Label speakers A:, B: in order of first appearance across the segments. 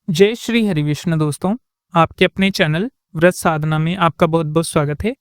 A: जय श्री हरि विष्णु दोस्तों, आपके अपने चैनल व्रत साधना में आपका बहुत बहुत स्वागत है।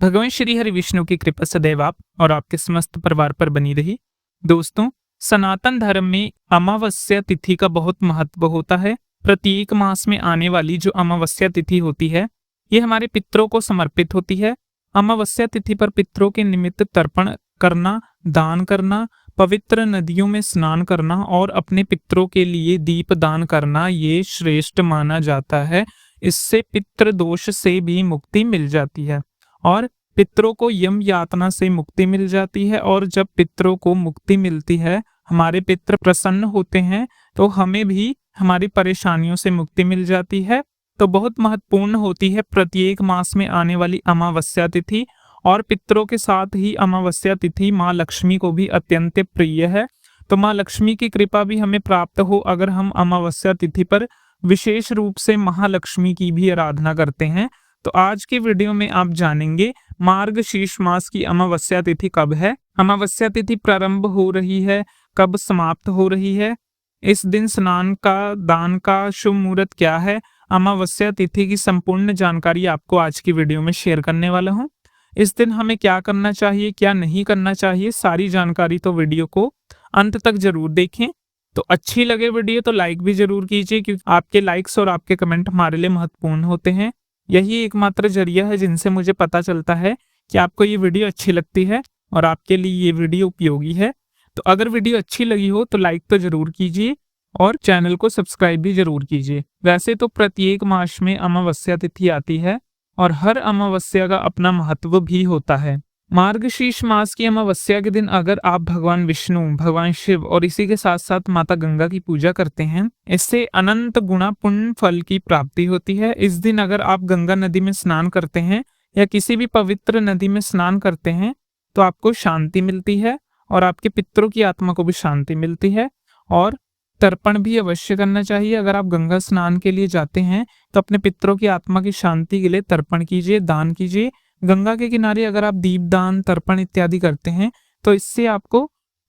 A: भगवान श्री हरि विष्णु की कृपा सदैव आप और आपके समस्त परिवार पर बनी रही। दोस्तों, सनातन धर्म में अमावस्या तिथि का बहुत महत्व होता है। प्रत्येक मास में आने वाली जो अमावस्या तिथि होती है, ये हमारे पितरों को समर्पित होती है। अमावस्या तिथि पर पितरों के निमित्त तर्पण करना, दान करना, पवित्र नदियों में स्नान करना और अपने पितरों के लिए दीप दान करना ये श्रेष्ठ माना जाता है। इससे पितृ दोष से भी मुक्ति मिल जाती है और पितरों को यम यातना से मुक्ति मिल जाती है। और जब पितरों को मुक्ति मिलती है, हमारे पितृ प्रसन्न होते हैं, तो हमें भी हमारी परेशानियों से मुक्ति मिल जाती है। तो बहुत महत्वपूर्ण होती है प्रत्येक मास में आने वाली अमावस्या तिथि। और पितरों के साथ ही अमावस्या तिथि माँ लक्ष्मी को भी अत्यंत प्रिय है। तो माँ लक्ष्मी की कृपा भी हमें प्राप्त हो अगर हम अमावस्या तिथि पर विशेष रूप से महालक्ष्मी की भी आराधना करते हैं। तो आज की वीडियो में आप जानेंगे मार्गशीर्ष मास की अमावस्या तिथि कब है, अमावस्या तिथि प्रारंभ हो रही है, कब समाप्त हो रही है, इस दिन स्नान का दान का शुभ मुहूर्त क्या है। अमावस्या तिथि की संपूर्ण जानकारी आपको आज की वीडियो में शेयर करने वाला हूँ। इस दिन हमें क्या करना चाहिए, क्या नहीं करना चाहिए, सारी जानकारी तो वीडियो को अंत तक जरूर देखें। तो अच्छी लगे वीडियो तो लाइक भी जरूर कीजिए, क्योंकि आपके लाइक्स और आपके कमेंट हमारे लिए महत्वपूर्ण होते हैं। यही एकमात्र जरिया है जिनसे मुझे पता चलता है कि आपको ये वीडियो अच्छी लगती है और आपके लिए ये वीडियो उपयोगी है। तो अगर वीडियो अच्छी लगी हो तो लाइक तो जरूर कीजिए और चैनल को सब्सक्राइब भी जरूर कीजिए। वैसे तो प्रत्येक मास में अमावस्या तिथि आती है और हर अमावस्या का अपना महत्व भी होता है। मार्गशीर्ष मास की अमावस्या के दिन अगर आप भगवान विष्णु, भगवान शिव और इसी के साथ साथ माता गंगा की पूजा करते हैं, इससे अनंत गुना पुण्य फल की प्राप्ति होती है। इस दिन अगर आप गंगा नदी में स्नान करते हैं या किसी भी पवित्र नदी में स्नान करते हैं तो आपको शांति मिलती है और आपके पितरों की आत्मा को भी शांति मिलती है। और तर्पण भी अवश्य करना चाहिए। अगर आप गंगा स्नान के लिए जाते हैं तो अपने पितरों की आत्मा की शांति के लिए तर्पण कीजिए, दान कीजिए। गंगा के किनारे अगर आप दीप दान, तर्पण इत्यादि करते हैं तो इससे आपको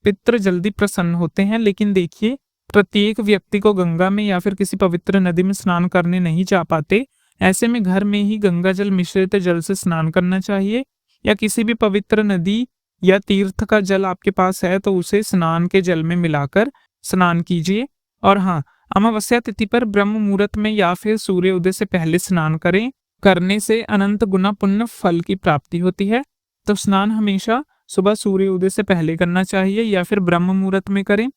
A: पितृ जल्दी प्रसन्न होते हैं। लेकिन देखिए, प्रत्येक व्यक्ति को गंगा में या फिर किसी पवित्र नदी में स्नान करने नहीं जा पाते। ऐसे में घर में ही गंगा जल मिश्रित जल से स्नान करना चाहिए, या किसी भी पवित्र नदी या तीर्थ का जल आपके पास है तो उसे स्नान के जल में मिलाकर स्नान कीजिए। और हाँ, अमावस्या तिथि पर ब्रह्म मुहूर्त में या फिर सूर्य उदय से पहले स्नान करें। करने से अनंत गुना पुण्य फल की प्राप्ति होती है। तो स्नान हमेशा सुबह सूर्य उदय से पहले करना चाहिए या फिर ब्रह्म मुहूर्त में करें,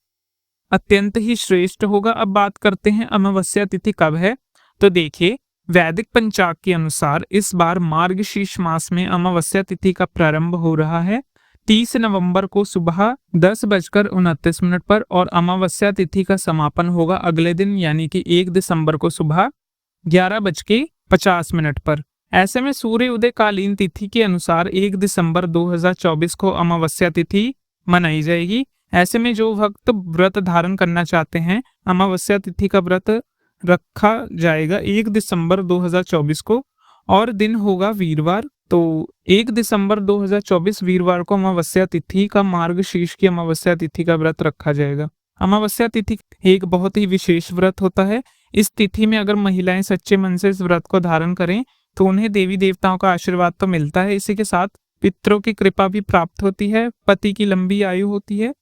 A: अत्यंत ही श्रेष्ठ होगा। अब बात करते हैं अमावस्या तिथि कब है। तो देखिए, वैदिक पंचांग के अनुसार इस बार मार्गशीर्ष मास में अमावस्या तिथि का प्रारंभ हो रहा है 30 नवंबर को सुबह 10:29 पर और अमावस्या तिथि का समापन होगा अगले दिन यानी कि 1 दिसंबर को सुबह 11:50 पर। ऐसे में सूर्य उदय कालीन तिथि के अनुसार 1 दिसंबर 2024 को अमावस्या तिथि मनाई जाएगी। ऐसे में जो भक्त व्रत धारण करना चाहते हैं, अमावस्या तिथि का व्रत रखा जाएगा 1 दिसंबर 2024 को और दिन होगा वीरवार। तो 1 दिसंबर 2024 वीरवार को अमावस्या तिथि का, मार्गशीर्ष की अमावस्या तिथि का व्रत रखा जाएगा। अमावस्या तिथि एक बहुत ही विशेष व्रत होता है। इस तिथि में अगर महिलाएं सच्चे मन से इस व्रत को धारण करें तो उन्हें देवी देवताओं का आशीर्वाद तो मिलता है, इसी के साथ पितरों की कृपा भी प्राप्त होती है, पति की लंबी आयु होती है।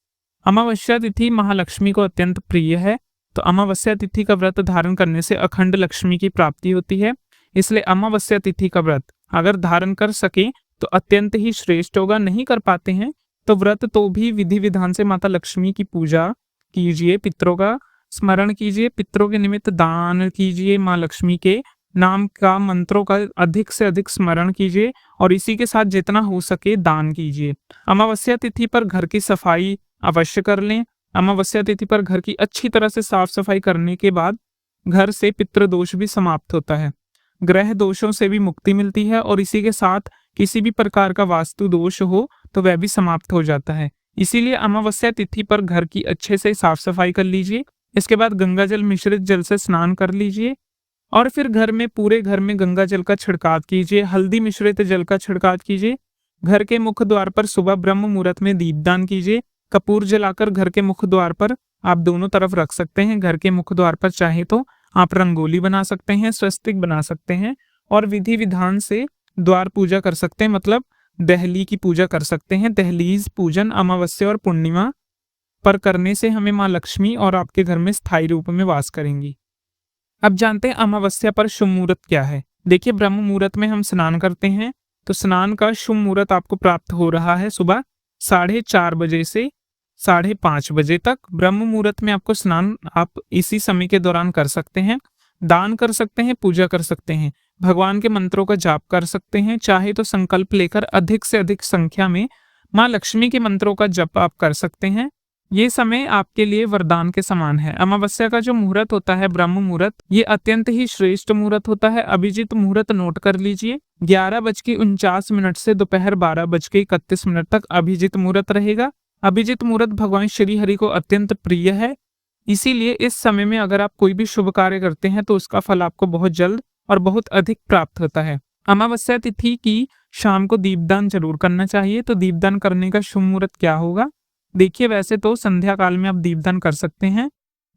A: अमावस्या तिथि महालक्ष्मी को अत्यंत प्रिय है, तो अमावस्या तिथि का व्रत धारण करने से अखंड लक्ष्मी की प्राप्ति होती है। इसलिए अमावस्या तिथि का व्रत अगर धारण कर सके तो अत्यंत ही श्रेष्ठ होगा। नहीं कर पाते हैं तो व्रत तो भी विधि विधान से माता लक्ष्मी की पूजा कीजिए, पितरों का स्मरण कीजिए, पितरों के निमित्त दान कीजिए, माँ लक्ष्मी के नाम का, मंत्रों का अधिक से अधिक स्मरण कीजिए और इसी के साथ जितना हो सके दान कीजिए। अमावस्या तिथि पर घर की सफाई अवश्य कर लें। अमावस्या तिथि पर घर की अच्छी तरह से साफ सफाई करने के बाद घर से पितृदोष भी समाप्त होता है, ग्रह दोषों से भी मुक्ति मिलती है और इसी के साथ किसी भी प्रकार का वास्तु दोष हो तो वह भी समाप्त हो जाता है। इसीलिए अमावस्या तिथि पर घर की अच्छे से साफ सफाई कर लीजिए। इसके बाद गंगा जल मिश्रित जल से स्नान कर लीजिए और फिर घर में, पूरे घर में गंगा जल का छिड़काव कीजिए, हल्दी मिश्रित जल का छिड़काव कीजिए। घर के मुख्य द्वार पर सुबह ब्रह्म मुहूर्त में दीपदान कीजिए। कपूर जलाकर घर के मुख्य द्वार पर आप दोनों तरफ रख सकते हैं। घर के मुख्य द्वार पर चाहे तो आप रंगोली बना सकते हैं, स्वस्तिक बना सकते हैं और विधि विधान से द्वार पूजा कर सकते हैं, मतलब दहली की पूजा कर सकते हैं। दहलीज पूजन अमावस्या और पूर्णिमा पर करने से हमें माँ लक्ष्मी और आपके घर में स्थायी रूप में वास करेंगी। अब जानते हैं अमावस्या पर शुभ मुहूर्त क्या है। देखिए, ब्रह्म मुहूर्त में हम स्नान करते हैं, तो स्नान का शुभ मुहूर्त आपको प्राप्त हो रहा है सुबह 4:30 बजे से 5:30 बजे तक। ब्रह्म मुहूर्त में आपको स्नान आप इसी समय के दौरान कर सकते हैं। दान कर सकते हैं, पूजा कर सकते हैं, भगवान के मंत्रों का जाप कर सकते हैं। चाहे तो संकल्प लेकर अधिक से अधिक संख्या में माँ लक्ष्मी के मंत्रों का जप आप कर सकते हैं। ये समय आपके लिए वरदान के समान है। अमावस्या का जो मुहूर्त होता है, ब्रह्म मुहूर्त, ये अत्यंत ही श्रेष्ठ मुहूर्त होता है। अभिजीत मुहूर्त नोट कर लीजिए, 11:49 से दोपहर 12:31 तक अभिजीत मुहूर्त रहेगा। अभिजीत मुहूर्त भगवान श्री हरि को अत्यंत प्रिय है, इसीलिए इस समय में अगर आप कोई भी शुभ कार्य करते हैं तो उसका फल आपको बहुत जल्द और बहुत अधिक प्राप्त होता है। अमावस्या तिथि की शाम को दीपदान जरूर करना चाहिए। तो दीपदान करने का शुभ मुहूर्त क्या होगा? देखिए, वैसे तो संध्या काल में आप दीपदान कर सकते हैं,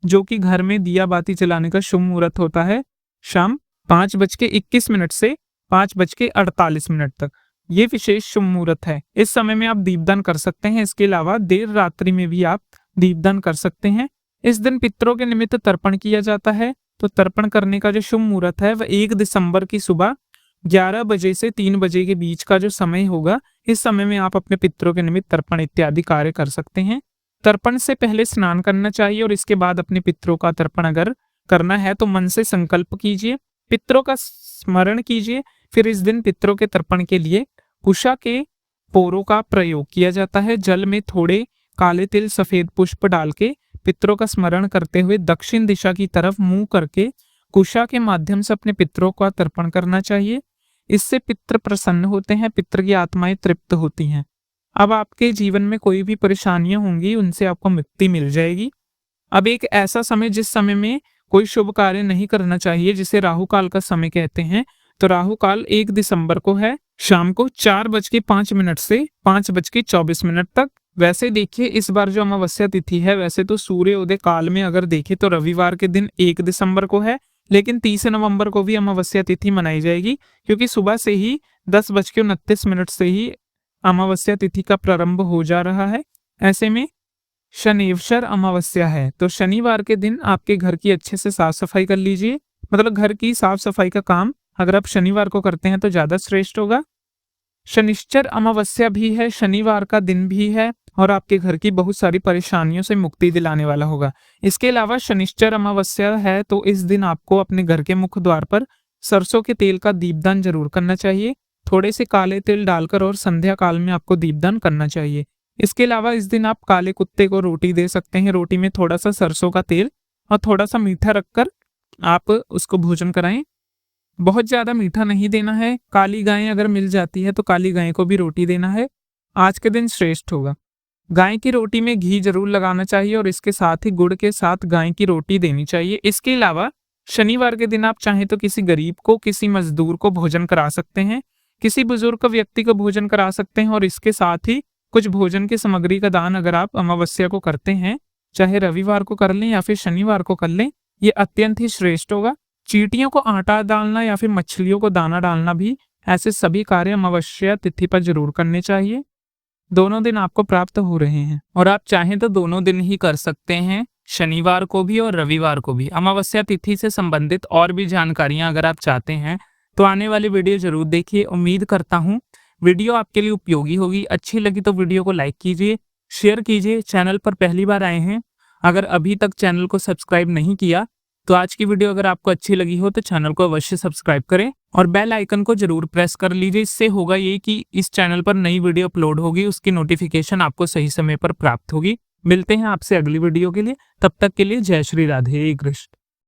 A: जो कि घर में दिया बाती जलाने का शुभ मुहूर्त होता है शाम 5:21 से 5:48 तक। ये विशेष शुभ मुहूर्त है, इस समय में आप दीपदान कर सकते हैं। इसके अलावा देर रात्रि में भी आप दीपदान कर सकते हैं। इस दिन पितरों के निमित्त तर्पण किया जाता है। तो तर्पण करने का जो शुभ मुहूर्त है वह 1 दिसंबर की सुबह 11 बजे से 3 बजे के बीच का जो समय होगा, इस समय में आप अपने पितरों के निमित्त तर्पण इत्यादि कार्य कर सकते हैं। तर्पण से पहले स्नान करना चाहिए और इसके बाद अपने पितरों का तर्पण अगर करना है तो मन से संकल्प कीजिए, पितरों का स्मरण कीजिए। फिर इस दिन पितरों के तर्पण के लिए कुशा के पोरों का प्रयोग किया जाता है। जल में थोड़े काले तिल, सफेद पुष्प डाल के पितरों का स्मरण करते हुए दक्षिण दिशा की तरफ मुंह करके कुशा के माध्यम से अपने पितरों का तर्पण करना चाहिए। इससे पितृ प्रसन्न होते हैं, पितृ की आत्माएं तृप्त होती हैं। अब आपके जीवन में कोई भी परेशानियां होंगी, उनसे आपको मुक्ति मिल जाएगी। अब एक ऐसा समय जिस समय में कोई शुभ कार्य नहीं करना चाहिए, जिसे राहु काल का समय कहते हैं, तो राहु काल 1 दिसंबर को है शाम को 4:05 से 5:24 तक। वैसे देखिए, इस बार जो अमावस्या तिथि है, वैसे तो सूर्योदय काल में अगर देखें तो रविवार के दिन 1 दिसंबर को है, लेकिन 30 नवंबर को भी अमावस्या तिथि मनाई जाएगी, क्योंकि सुबह से ही 10:29 से ही अमावस्या तिथि का प्रारंभ हो जा रहा है। ऐसे में शनिवार अमावस्या है, तो शनिवार के दिन आपके घर की अच्छे से साफ सफाई कर लीजिए। मतलब घर की साफ सफाई का काम अगर आप शनिवार को करते हैं तो ज्यादा श्रेष्ठ होगा। शनिश्चर अमावस्या भी है, शनिवार का दिन भी है और आपके घर की बहुत सारी परेशानियों से मुक्ति दिलाने वाला होगा। इसके अलावा शनिश्चर अमावस्या है तो इस दिन आपको अपने घर के मुख्य द्वार पर सरसों के तेल का दीपदान जरूर करना चाहिए। थोड़े से काले तिल डालकर और संध्या काल में आपको दीपदान करना चाहिए। इसके अलावा इस दिन आप काले कुत्ते को रोटी दे सकते हैं। रोटी में थोड़ा सा सरसों का तेल और थोड़ा सा मीठा रखकर आप उसको भोजन कराएं। बहुत ज्यादा मीठा नहीं देना है। काली गाय अगर मिल जाती है तो काली गाय को भी रोटी देना है। आज के दिन श्रेष्ठ होगा। गाय की रोटी में घी जरूर लगाना चाहिए और इसके साथ ही गुड़ के साथ गाय की रोटी देनी चाहिए। इसके अलावा शनिवार के दिन आप चाहें तो किसी गरीब को, किसी मजदूर को भोजन करा सकते हैं, किसी बुजुर्ग व्यक्ति को भोजन करा सकते हैं और इसके साथ ही कुछ भोजन की सामग्री का दान अगर आप अमावस्या को करते हैं, चाहे रविवार को कर लें या फिर शनिवार को कर लें, ये अत्यंत ही श्रेष्ठ होगा। चींटियों को आटा डालना या फिर मछलियों को दाना डालना भी, ऐसे सभी कार्य अमावस्या तिथि पर जरूर करने चाहिए। दोनों दिन आपको प्राप्त हो रहे हैं और आप चाहें तो दोनों दिन ही कर सकते हैं, शनिवार को भी और रविवार को भी। अमावस्या तिथि से संबंधित और भी जानकारियां अगर आप चाहते हैं तो आने वाली वीडियो जरूर देखिए। उम्मीद करता हूँ वीडियो आपके लिए उपयोगी होगी। अच्छी लगी तो वीडियो को लाइक कीजिए, शेयर कीजिए। चैनल पर पहली बार आए हैं, अगर अभी तक चैनल को सब्सक्राइब नहीं किया तो आज की वीडियो अगर आपको अच्छी लगी हो तो चैनल को अवश्य सब्सक्राइब करें और बेल आइकन को जरूर प्रेस कर लीजिए। इससे होगा ये कि इस चैनल पर नई वीडियो अपलोड होगी, उसकी नोटिफिकेशन आपको सही समय पर प्राप्त होगी। मिलते हैं आपसे अगली वीडियो के लिए, तब तक के लिए जय श्री राधे कृष्ण।